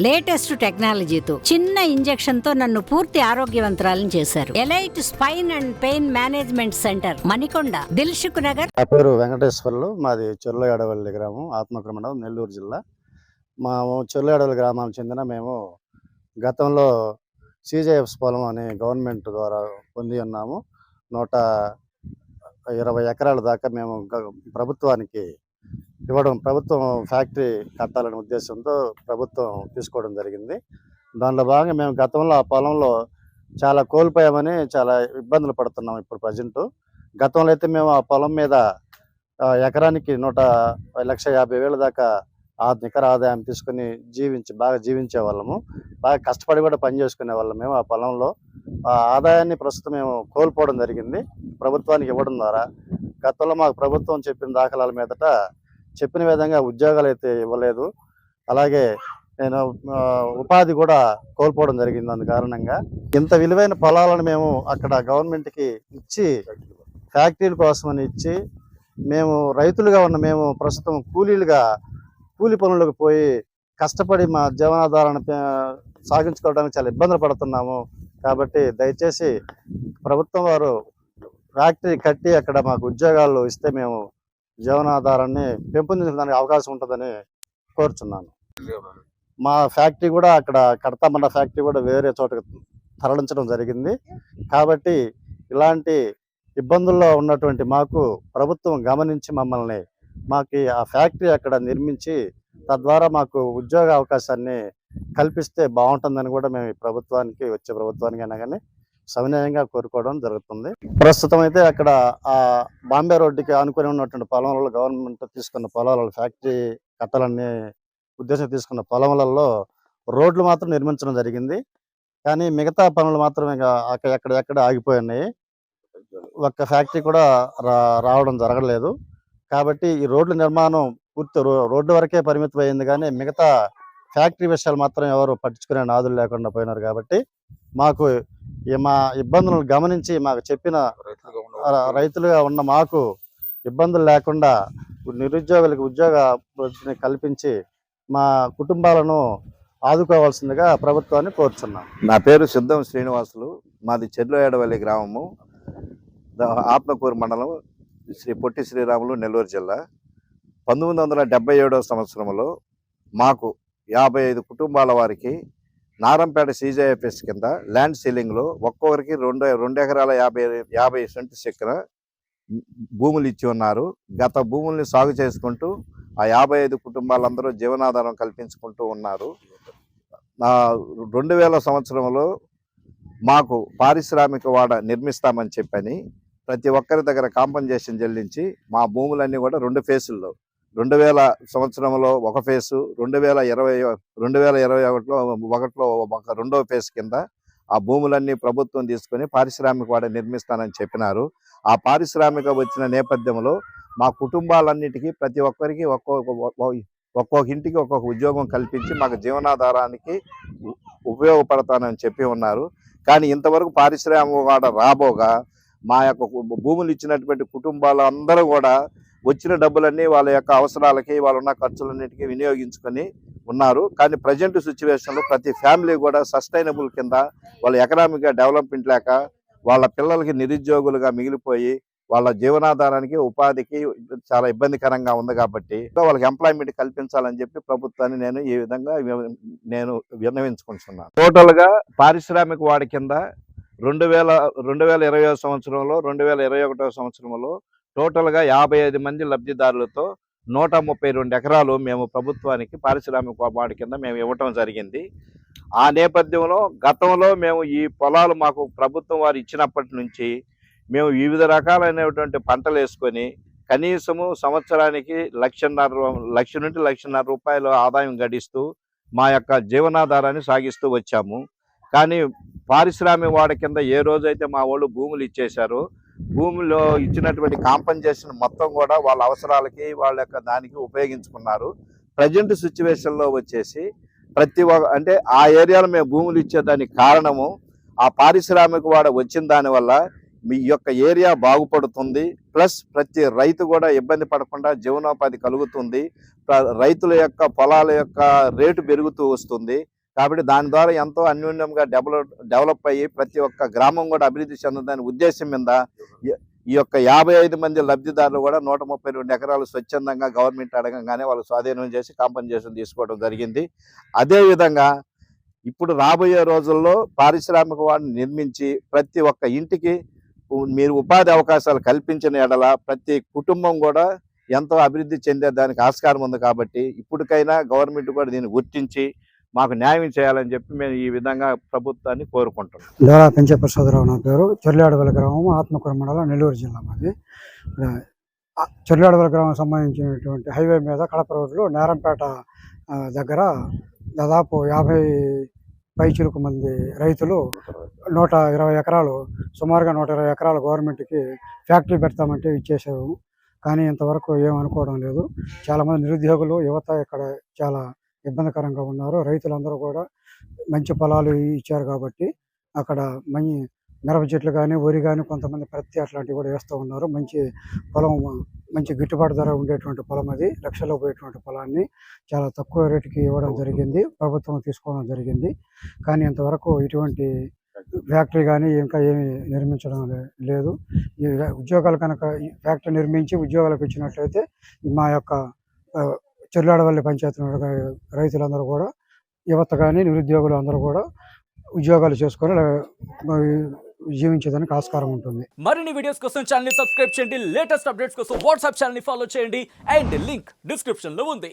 Latest టెక్నాలజీతో చిన్న injection తో నన్ను పూర్తి ఆరోగ్యవంతురాలను చేశారు. Elite spine and pain management centre, Manikonda, Dilsukh Nagar. నా పేరు వెంకటేశ్వర్లు. మాది చెర్లయాడవల్లి గ్రామం, ఆత్మకూరు మండలం, నెల్లూరు జిల్లా. మా చెర్లయాడవల్లి గ్రామానికి చెందిన మేము గతంలో CJFs పొలం అని గవర్నమెంట్ ద్వారా పొంది ఉన్నాము. 120 ఎకరాల దాకా మేము ప్రభుత్వానికి ఇవ్వడం, ప్రభుత్వం ఫ్యాక్టరీ కట్టాలనే ఉద్దేశంతో ప్రభుత్వం తీసుకోవడం జరిగింది. దానిలో భాగంగా మేము గతంలో ఆ పొలంలో చాలా కోల్పోయామని చాలా ఇబ్బందులు పడుతున్నాం. ఇప్పుడు ప్రజెంట్ గతంలో అయితే మేము ఆ పొలం మీద ఎకరానికి 1,50,000 దాకా నికర ఆదాయం తీసుకుని బాగా జీవించే వాళ్ళము. బాగా కష్టపడి కూడా పని చేసుకునే వాళ్ళం. మేము ఆ పొలంలో ఆ ఆదాయాన్ని ప్రస్తుతం మేము కోల్పోవడం జరిగింది ప్రభుత్వానికి ఇవ్వడం ద్వారా. గతంలో మాకు ప్రభుత్వం చెప్పిన దాఖలాల మీదట చెప్పిన విధంగా ఉద్యోగాలు అయితే ఇవ్వలేదు. అలాగే నేను ఉపాధి కూడా కోల్పోవడం జరిగింది. అందు కారణంగా ఇంత విలువైన పొలాలను మేము అక్కడ గవర్నమెంట్కి ఇచ్చి, ఫ్యాక్టరీల కోసమని ఇచ్చి, మేము రైతులుగా ఉన్న మేము ప్రస్తుతం కూలి పనులకు పోయి కష్టపడి మా జీవనాధారాన్ని సాగించుకోవడానికి చాలా ఇబ్బందులు పడుతున్నాము. కాబట్టి దయచేసి ప్రభుత్వం వారు ఫ్యాక్టరీ కట్టి అక్కడ మాకు ఉద్యోగాలు ఇస్తే మేము జీవనాధారాన్ని పెంపొందించడానికి అవకాశం ఉంటుందని కోరుచున్నాను. మా ఫ్యాక్టరీ కూడా అక్కడ కడతామన్న ఫ్యాక్టరీ కూడా వేరే చోటకి తరలించడం జరిగింది. కాబట్టి ఇలాంటి ఇబ్బందుల్లో ఉన్నటువంటి మాకు ప్రభుత్వం గమనించి మాకు ఆ ఫ్యాక్టరీ అక్కడ నిర్మించి తద్వారా మాకు ఉద్యోగ అవకాశాన్ని కల్పిస్తే బాగుంటుందని కూడా మేము వచ్చే ప్రభుత్వానికి అయినా కానీ సవినయంగా కోరుకోవడం జరుగుతుంది. ప్రస్తుతం అయితే అక్కడ ఆ బాంబే రోడ్డుకి ఆనుకొని ఉన్నటువంటి పొలంలో గవర్నమెంట్ తీసుకున్న పొలాలలో ఫ్యాక్టరీ కట్టాలనే ఉద్దేశం తీసుకున్న పొలములలో రోడ్లు మాత్రం నిర్మించడం జరిగింది. కానీ మిగతా పనులు మాత్రం ఎక్కడ ఆగిపోయి ఉన్నాయి. ఒక్క ఫ్యాక్టరీ కూడా రావడం జరగలేదు. కాబట్టి ఈ రోడ్ల నిర్మాణం పూర్తి రోడ్డు వరకే పరిమితం అయింది. కానీ మిగతా ఫ్యాక్టరీ విషయాలు మాత్రం ఎవరు పట్టించుకునే నాదులు లేకుండా పోయినారు. కాబట్టి మాకు మా ఇబ్బందులను గమనించి మాకు చెప్పిన రైతులుగా ఉన్న మాకు ఇబ్బందులు లేకుండా నిరుద్యోగులకు ఉద్యోగ కల్పించి మా కుటుంబాలను ఆదుకోవాల్సిందిగా ప్రభుత్వాన్ని కోరుచున్నాం. నా పేరు సిద్ధం శ్రీనివాసులు. మాది చెర్లయాడవల్లి గ్రామము, ఆత్మకూరు మండలం, శ్రీ పొట్టి శ్రీరాములు, నెల్లూరు జిల్లా. 1977వ సంవత్సరంలో మాకు 55 కుటుంబాల వారికి నారంపేట CJFs కింద ల్యాండ్ సీలింగ్లో ఒక్కొక్కరికి 2 ఎకరాల 50 సెంటు చొప్పున భూములు ఇచ్చి ఉన్నారు. గత భూముల్ని సాగు చేసుకుంటూ ఆ 55 కుటుంబాలందరూ జీవనాధారం కల్పించుకుంటూ ఉన్నారు. 2000 సంవత్సరంలో మాకు పారిశ్రామిక వాడ నిర్మిస్తామని చెప్పని ప్రతి ఒక్కరి దగ్గర కాంపన్సేషన్ చెల్లించి మా భూములన్నీ కూడా 2 ఫేసుల్లో, 2000 సంవత్సరంలో ఒక ఫేసు, 2021లో ఒక రెండవ ఫేజ్ కింద ఆ భూములన్నీ ప్రభుత్వం తీసుకొని పారిశ్రామిక వాడ నిర్మిస్తానని చెప్పినారు. ఆ పారిశ్రామిక వచ్చిన నేపథ్యంలో మా కుటుంబాలన్నిటికీ ప్రతి ఒక్కరికి ఒక్కొక్క ఇంటికి ఒక్కొక్క ఉద్యోగం కల్పించి మాకు జీవనాధారానికి ఉపయోగపడతానని చెప్పి ఉన్నారు. కానీ ఇంతవరకు పారిశ్రామిక వాడ రాబోగా మా యొక్క భూములు ఇచ్చినటువంటి కుటుంబాలందరూ కూడా వచ్చిన డబ్బులన్నీ వాళ్ళ యొక్క అవసరాలకి, వాళ్ళున్న ఖర్చులన్నిటికీ వినియోగించుకొని ఉన్నారు. కానీ ప్రజెంట్ సిచ్యువేషన్లో ప్రతి ఫ్యామిలీ కూడా సస్టైనబుల్ కింద వాళ్ళ ఎకనామిక్గా డెవలప్మెంట్ లేక వాళ్ళ పిల్లలకి నిరుద్యోగులుగా మిగిలిపోయి వాళ్ళ జీవనాధారానికి, ఉపాధికి చాలా ఇబ్బందికరంగా ఉంది. కాబట్టి వాళ్ళకి ఎంప్లాయ్మెంట్ కల్పించాలని చెప్పి ప్రభుత్వాన్ని నేను ఈ విధంగా విన్నవించుకుంటున్నాను. టోటల్గా పారిశ్రామిక వాడి కింద 2020 సంవత్సరంలో, 2021 సంవత్సరంలో టోటల్గా 55 మంది లబ్ధిదారులతో 132 ఎకరాలు మేము ప్రభుత్వానికి పారిశ్రామిక వాడి కింద మేము ఇవ్వటం జరిగింది. ఆ నేపథ్యంలో గతంలో మేము ఈ పొలాలు మాకు ప్రభుత్వం వారు ఇచ్చినప్పటి నుంచి మేము వివిధ రకాలైనటువంటి పంటలు వేసుకొని కనీసము సంవత్సరానికి 1,00,000 నుండి 1,50,000 రూపాయలు ఆదాయం గడిస్తూ మా యొక్క జీవనాధారాన్ని సాగిస్తూ వచ్చాము. కానీ పారిశ్రామిక వాడ కింద ఏ రోజైతే మా వాళ్ళు భూములు ఇచ్చేశారో, భూమిలో ఇచ్చినటువంటి కాంపన్సేషన్ మొత్తం కూడా వాళ్ళ అవసరాలకి, వాళ్ళ యొక్క దానికి ఉపయోగించుకున్నారు. ప్రజెంట్ సిచ్యువేషన్లో వచ్చేసి అంటే ఆ ఏరియాలో మేము భూములు ఇచ్చేదానికి కారణము ఆ పారిశ్రామిక వాడ వచ్చిన దానివల్ల మీ యొక్క ఏరియా బాగుపడుతుంది, ప్లస్ ప్రతి రైతు కూడా ఇబ్బంది పడకుండా జీవనోపాధి కలుగుతుంది. రైతుల యొక్క పొలాల యొక్క రేటు పెరుగుతూ వస్తుంది. కాబట్టి దాని ద్వారా ఎంతో అన్యోన్యంగా డెవలప్ అయ్యి ప్రతి ఒక్క గ్రామం కూడా అభివృద్ధి చెందదనే ఉద్దేశం మీద ఈ యొక్క 55 మంది లబ్ధిదారులు కూడా 132 ఎకరాలు స్వచ్ఛందంగా గవర్నమెంట్ అడగంగానే వాళ్ళు స్వాధీనం చేసి కాంపన్సేషన్ తీసుకోవడం జరిగింది. అదేవిధంగా ఇప్పుడు రాబోయే రోజుల్లో పారిశ్రామిక వాడిని నిర్మించి ప్రతి ఒక్క ఇంటికి మీరు ఉపాధి అవకాశాలు కల్పించిన ఎడల ప్రతి కుటుంబం కూడా ఎంతో అభివృద్ధి చెందే దానికి ఆస్కారం ఉంది. కాబట్టి ఇప్పటికైనా గవర్నమెంట్ కూడా దీన్ని గుర్తించి మాకు న్యాయం చేయాలని చెప్పి మేము ఈ విధంగా ప్రభుత్వాన్ని కోరుకుంటున్నాం. డోలా పెంచప్రసాదరావు నా పేరు. చొర్లాడవల గ్రామం, ఆత్మకూరు మండలం, నెల్లూరు జిల్లా మాది. చొర్లాడవల గ్రామం సంబంధించినటువంటి హైవే మీద కడప రోడ్లో నేరంపేట దగ్గర దాదాపు 50 పైచిలుకు మంది రైతులు 120 ఎకరాలు, సుమారుగా 120 ఎకరాలు గవర్నమెంట్కి ఫ్యాక్టరీ పెడతామంటే ఇచ్చేసాము. కానీ ఇంతవరకు ఏమనుకోవడం లేదు. చాలామంది నిరుద్యోగులు, యువత ఇక్కడ చాలా ఇబ్బందికరంగా ఉన్నారు. రైతులందరూ కూడా మంచి పొలాలు ఇచ్చారు కాబట్టి అక్కడ మిరప చెట్లు కానీ, వరి కానీ, కొంతమంది పత్తి అట్లాంటివి కూడా వేస్తూ ఉన్నారు. మంచి పొలం, మంచి గిట్టుబాటు ధర ఉండేటువంటి పొలం అది. లక్షల్లో పోయేటువంటి పొలాన్ని చాలా తక్కువ రేటుకి ఇవ్వడం జరిగింది, ప్రభుత్వం తీసుకోవడం జరిగింది. కానీ ఇంతవరకు ఇటువంటి ఫ్యాక్టరీ కానీ ఇంకా ఏమి నిర్మించడం లేదు. ఈ ఉద్యోగాలు కనుక ఫ్యాక్టరీ నిర్మించి ఉద్యోగాలకు ఇచ్చినట్లయితే మా యొక్క చొర్లాడవల్లి పంచాయతీ రైతులందరూ కూడా, యువత కానీ, నిరుద్యోగులు అందరూ కూడా ఉద్యోగాలు చేసుకొని జీవించేదానికి ఆస్కారం ఉంటుంది. మరిన్ని వీడియోస్ కోసం ఛానల్ ని సబ్స్క్రైబ్ చేయండి. లేటెస్ట్ అప్డేట్స్ కోసం వాట్సాప్ ఛానల్ ని ఫాలో చేయండి. అండ్ లింక్ డిస్క్రిప్షన్ లో ఉంది.